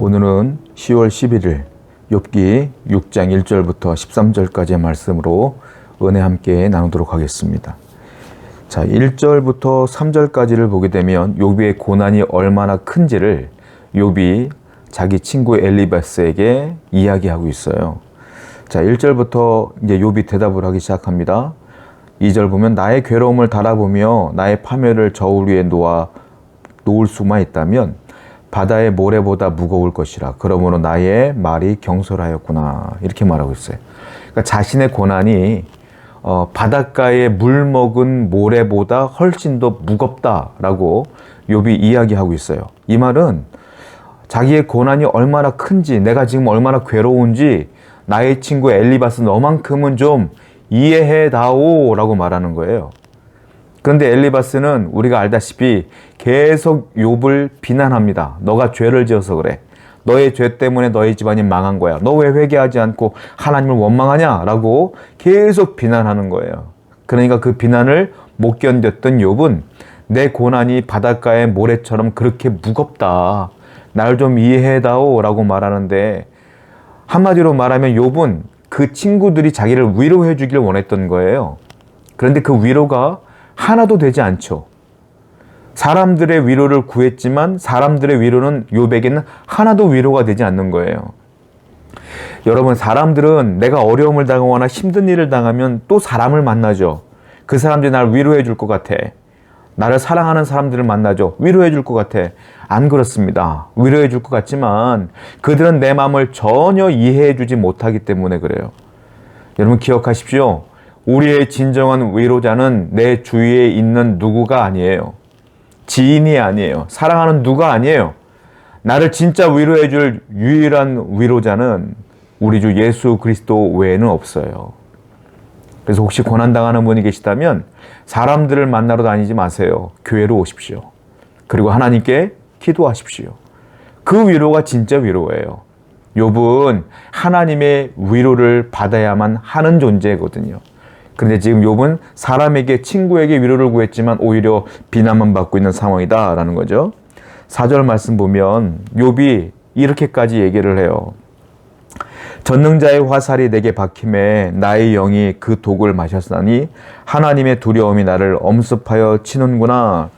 오늘은 10월 11일 욥기 6장 1절부터 13절까지의 말씀으로 은혜 함께 나누도록 하겠습니다. 자, 1절부터 3절까지를 보게 되면 욥의 고난이 얼마나 큰지를 욥이 자기 친구 엘리바스에게 이야기하고 있어요. 자, 1절부터 이제 욥이 대답을 하기 시작합니다. 2절 보면 나의 괴로움을 달아보며 나의 파멸을 저울 위에 놓을 수만 있다면 바다의 모래보다 무거울 것이라. 그러므로 나의 말이 경솔하였구나. 이렇게 말하고 있어요. 그러니까 자신의 고난이 바닷가에 물 먹은 모래보다 훨씬 더 무겁다라고 욥이 이야기하고 있어요. 이 말은 자기의 고난이 얼마나 큰지, 내가 지금 얼마나 괴로운지 나의 친구 엘리바스 너만큼은 좀 이해해 다오 라고 말하는 거예요. 그런데 엘리바스는 우리가 알다시피 계속 욥을 비난합니다. 너가 죄를 지어서 그래. 너의 죄 때문에 너희 집안이 망한 거야. 너 왜 회개하지 않고 하나님을 원망하냐? 라고 계속 비난하는 거예요. 그러니까 그 비난을 못 견뎠던 욥은 내 고난이 바닷가의 모래처럼 그렇게 무겁다. 날 좀 이해해다오 라고 말하는데, 한마디로 말하면 욥은 그 친구들이 자기를 위로해 주길 원했던 거예요. 그런데 그 위로가 하나도 되지 않죠. 사람들의 위로를 구했지만 사람들의 위로는 욥에게는 하나도 위로가 되지 않는 거예요. 여러분, 사람들은 내가 어려움을 당하거나 힘든 일을 당하면 또 사람을 만나죠. 그 사람들이 나를 위로해 줄 것 같아. 나를 사랑하는 사람들을 만나죠. 위로해 줄 것 같아. 안 그렇습니다. 위로해 줄 것 같지만 그들은 내 마음을 전혀 이해해 주지 못하기 때문에 그래요. 여러분 기억하십시오. 우리의 진정한 위로자는 내 주위에 있는 누구가 아니에요. 지인이 아니에요. 사랑하는 누가 아니에요. 나를 진짜 위로해 줄 유일한 위로자는 우리 주 예수 그리스도 외에는 없어요. 그래서 혹시 고난당하는 분이 계시다면 사람들을 만나러 다니지 마세요. 교회로 오십시오. 그리고 하나님께 기도하십시오. 그 위로가 진짜 위로예요. 욥은 하나님의 위로를 받아야만 하는 존재거든요. 그런데 지금 욥은 사람에게, 친구에게 위로를 구했지만 오히려 비난만 받고 있는 상황이다라는 거죠. 4절 말씀 보면 욥이 이렇게까지 얘기를 해요. 전능자의 화살이 내게 박힘에 나의 영이 그 독을 마셨으니 하나님의 두려움이 나를 엄습하여 치는구나.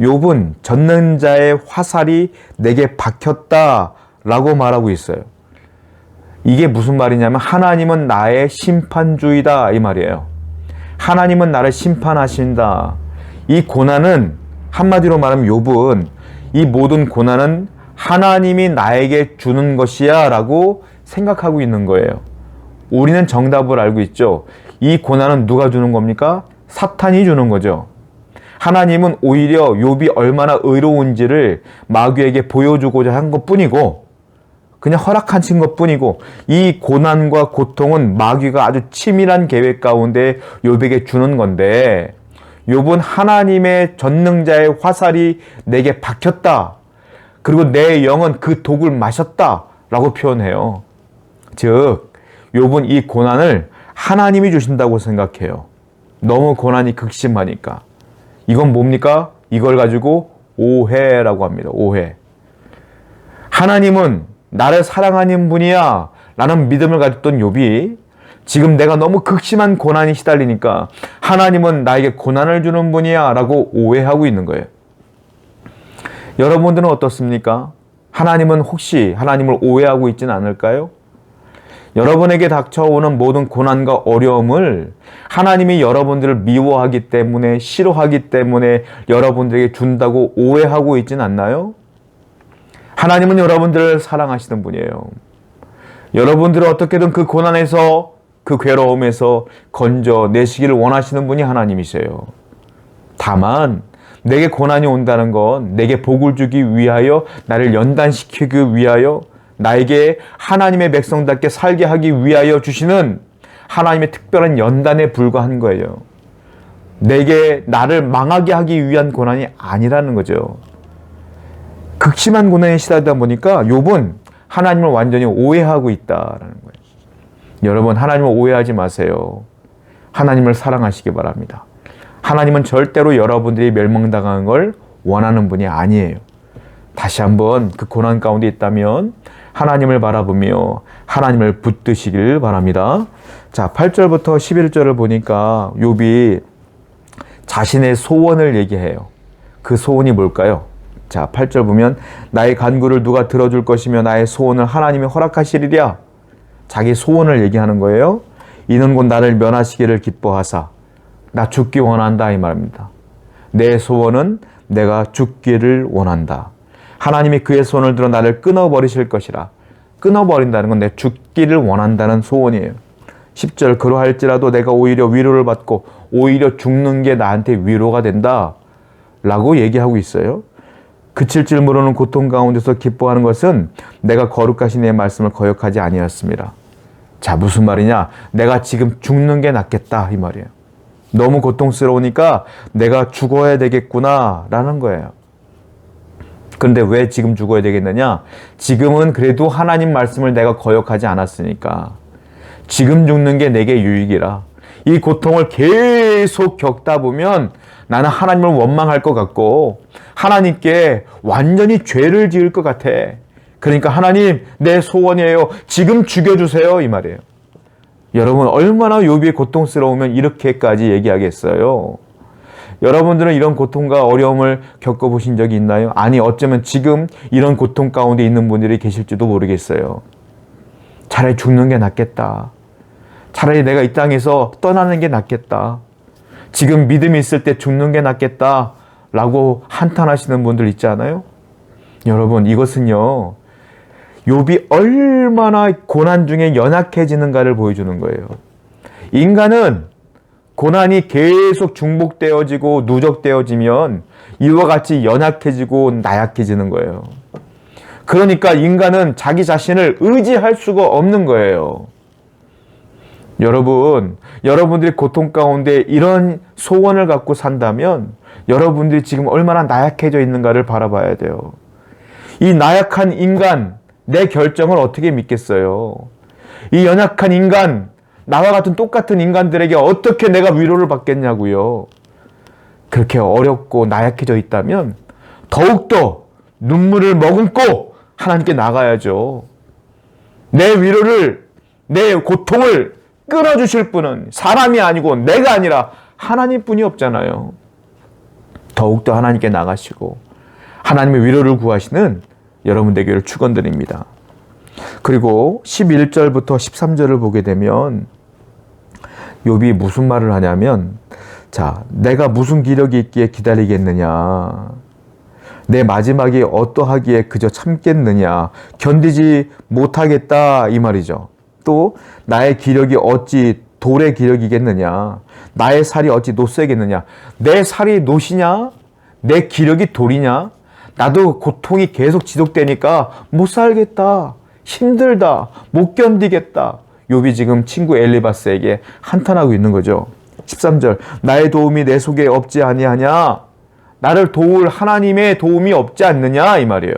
욥은 전능자의 화살이 내게 박혔다라고 말하고 있어요. 이게 무슨 말이냐면 하나님은 나의 심판주이다 이 말이에요. 하나님은 나를 심판하신다. 이 고난은, 한마디로 말하면 욥은 이 모든 고난은 하나님이 나에게 주는 것이야 라고 생각하고 있는 거예요. 우리는 정답을 알고 있죠. 이 고난은 누가 주는 겁니까? 사탄이 주는 거죠. 하나님은 오히려 욥이 얼마나 의로운지를 마귀에게 보여주고자 한 것뿐이고, 그냥 허락하신 것뿐이고, 이 고난과 고통은 마귀가 아주 치밀한 계획 가운데 욥에게 주는 건데, 욥은 하나님의 전능자의 화살이 내게 박혔다. 그리고 내 영은 그 독을 마셨다 라고 표현해요. 즉 욥은 이 고난을 하나님이 주신다고 생각해요. 너무 고난이 극심하니까. 이건 뭡니까? 이걸 가지고 오해라고 합니다. 오해. 하나님은 나를 사랑하는 분이야 라는 믿음을 가졌던 욥이 지금 내가 너무 극심한 고난이 시달리니까 하나님은 나에게 고난을 주는 분이야 라고 오해하고 있는 거예요. 여러분들은 어떻습니까? 하나님은 혹시 하나님을 오해하고 있지는 않을까요? 여러분에게 닥쳐오는 모든 고난과 어려움을 하나님이 여러분들을 미워하기 때문에, 싫어하기 때문에 여러분들에게 준다고 오해하고 있지는 않나요? 하나님은 여러분들을 사랑하시는 분이에요. 여러분들을 어떻게든 그 고난에서, 그 괴로움에서 건져내시기를 원하시는 분이 하나님이세요. 다만 내게 고난이 온다는 건 내게 복을 주기 위하여, 나를 연단시키기 위하여, 나에게 하나님의 백성답게 살게 하기 위하여 주시는 하나님의 특별한 연단에 불과한 거예요. 나를 망하게 하기 위한 고난이 아니라는 거죠. 극심한 고난에 시달리다 보니까 욥은 하나님을 완전히 오해하고 있다라는 거예요. 여러분, 하나님을 오해하지 마세요. 하나님을 사랑하시기 바랍니다. 하나님은 절대로 여러분들이 멸망당하는 걸 원하는 분이 아니에요. 다시 한번 그 고난 가운데 있다면 하나님을 바라보며 하나님을 붙드시길 바랍니다. 자, 8절부터 11절을 보니까 욥이 자신의 소원을 얘기해요. 그 소원이 뭘까요? 자, 8절 보면 나의 간구를 누가 들어줄 것이며 나의 소원을 하나님이 허락하시리랴. 자기 소원을 얘기하는 거예요. 이는 곧 나를 면하시기를 기뻐하사 나 죽기 원한다 이 말입니다. 내 소원은 내가 죽기를 원한다. 하나님이 그의 손을 들어 나를 끊어버리실 것이라. 끊어버린다는 건 내 죽기를 원한다는 소원이에요. 10절 그러할지라도 내가 오히려 위로를 받고 오히려 죽는 게 나한테 위로가 된다 라고 얘기하고 있어요. 그칠 줄 모르는 고통 가운데서 기뻐하는 것은 내가 거룩하신 내 말씀을 거역하지 아니었습니다. 자, 무슨 말이냐? 내가 지금 죽는 게 낫겠다 이 말이에요. 너무 고통스러우니까 내가 죽어야 되겠구나 라는 거예요. 그런데 왜 지금 죽어야 되겠느냐? 지금은 그래도 하나님 말씀을 내가 거역하지 않았으니까. 지금 죽는 게 내게 유익이라. 이 고통을 계속 겪다 보면 나는 하나님을 원망할 것 같고 하나님께 완전히 죄를 지을 것 같아. 그러니까 하나님 내 소원이에요. 지금 죽여주세요 이 말이에요. 여러분 얼마나 욥이 고통스러우면 이렇게까지 얘기하겠어요? 여러분들은 이런 고통과 어려움을 겪어보신 적이 있나요? 아니 어쩌면 지금 이런 고통 가운데 있는 분들이 계실지도 모르겠어요. 차라리 죽는 게 낫겠다. 차라리 내가 이 땅에서 떠나는 게 낫겠다. 지금 믿음이 있을 때 죽는 게 낫겠다 라고 한탄하시는 분들 있지 않아요? 여러분 이것은요 욥이 얼마나 고난 중에 연약해지는가를 보여주는 거예요. 인간은 고난이 계속 중복되어지고 누적되어지면 이와 같이 연약해지고 나약해지는 거예요. 그러니까 인간은 자기 자신을 의지할 수가 없는 거예요. 여러분, 여러분들이 고통 가운데 이런 소원을 갖고 산다면 여러분들이 지금 얼마나 나약해져 있는가를 바라봐야 돼요. 이 나약한 인간, 내 결정을 어떻게 믿겠어요? 이 연약한 인간, 나와 같은 똑같은 인간들에게 어떻게 내가 위로를 받겠냐고요. 그렇게 어렵고 나약해져 있다면 더욱더 눈물을 머금고 하나님께 나가야죠. 내 위로를, 내 고통을 끊어주실 분은 사람이 아니고 내가 아니라 하나님뿐이 없잖아요. 더욱더 하나님께 나가시고 하나님의 위로를 구하시는 여러분 되기를 축원드립니다. 그리고 11절부터 13절을 보게 되면 욥이 무슨 말을 하냐면 자, 내가 무슨 기력이 있기에 기다리겠느냐, 내 마지막이 어떠하기에 그저 참겠느냐, 견디지 못하겠다 이 말이죠. 또 나의 기력이 어찌 돌의 기력이겠느냐, 나의 살이 어찌 노쇠겠느냐. 내 살이 노시냐, 내 기력이 돌이냐. 나도 고통이 계속 지속되니까 못 살겠다, 힘들다, 못 견디겠다. 욥이 지금 친구 엘리바스에게 한탄하고 있는 거죠. 13절 나의 도움이 내 속에 없지 아니하냐, 나를 도울 하나님의 도움이 없지 않느냐 이 말이에요.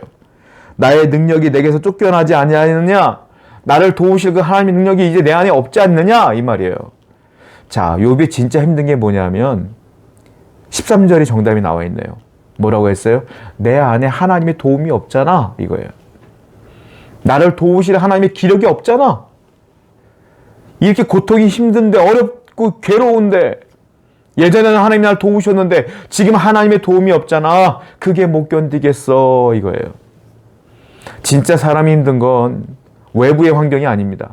나의 능력이 내게서 쫓겨나지 아니하느냐, 나를 도우실 그 하나님의 능력이 이제 내 안에 없지 않느냐 이 말이에요. 자, 욥이 진짜 힘든 게 뭐냐면 13절이 정답이 나와 있네요. 뭐라고 했어요? 내 안에 하나님의 도움이 없잖아 이거예요. 나를 도우실 하나님의 기력이 없잖아. 이렇게 고통이 힘든데 어렵고 괴로운데 예전에는 하나님이 날 도우셨는데 지금 하나님의 도움이 없잖아. 그게 못 견디겠어 이거예요. 진짜 사람이 힘든 건 외부의 환경이 아닙니다.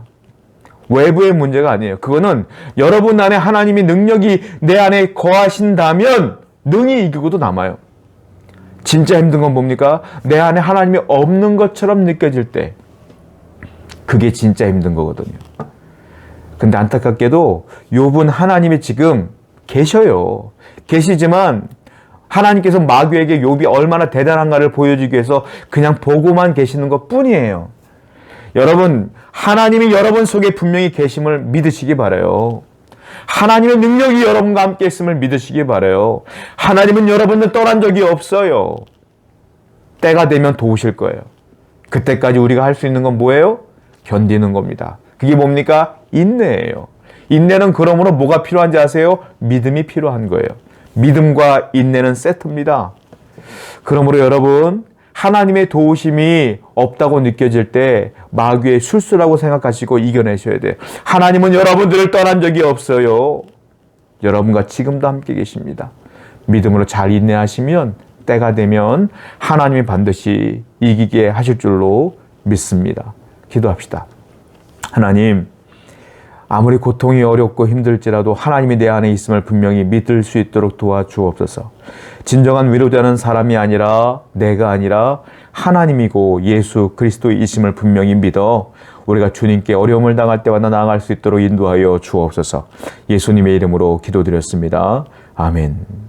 외부의 문제가 아니에요. 그거는 여러분 안에 하나님의 능력이 내 안에 거하신다면 능히 이기고도 남아요. 진짜 힘든 건 뭡니까? 내 안에 하나님이 없는 것처럼 느껴질 때 그게 진짜 힘든 거거든요. 근데 안타깝게도 욥은 하나님이 지금 계셔요. 계시지만 하나님께서 마귀에게 욥이 얼마나 대단한가를 보여주기 위해서 그냥 보고만 계시는 것 뿐이에요. 여러분, 하나님이 여러분 속에 분명히 계심을 믿으시기 바라요. 하나님의 능력이 여러분과 함께 있음을 믿으시기 바라요. 하나님은 여러분을 떠난 적이 없어요. 때가 되면 도우실 거예요. 그때까지 우리가 할 수 있는 건 뭐예요? 견디는 겁니다. 그게 뭡니까? 인내예요. 인내는 그러므로 뭐가 필요한지 아세요? 믿음이 필요한 거예요. 믿음과 인내는 세트입니다. 그러므로 여러분, 하나님의 도우심이 없다고 느껴질 때 마귀의 술수라고 생각하시고 이겨내셔야 돼요. 하나님은 여러분들을 떠난 적이 없어요. 여러분과 지금도 함께 계십니다. 믿음으로 잘 인내하시면 때가 되면 하나님이 반드시 이기게 하실 줄로 믿습니다. 기도합시다. 하나님, 아무리 고통이 어렵고 힘들지라도 하나님이 내 안에 있음을 분명히 믿을 수 있도록 도와주옵소서. 진정한 위로자는 사람이 아니라 내가 아니라 하나님이고 예수 그리스도이심을 분명히 믿어 우리가 주님께 어려움을 당할 때마다 나아갈 수 있도록 인도하여 주옵소서. 예수님의 이름으로 기도드렸습니다. 아멘.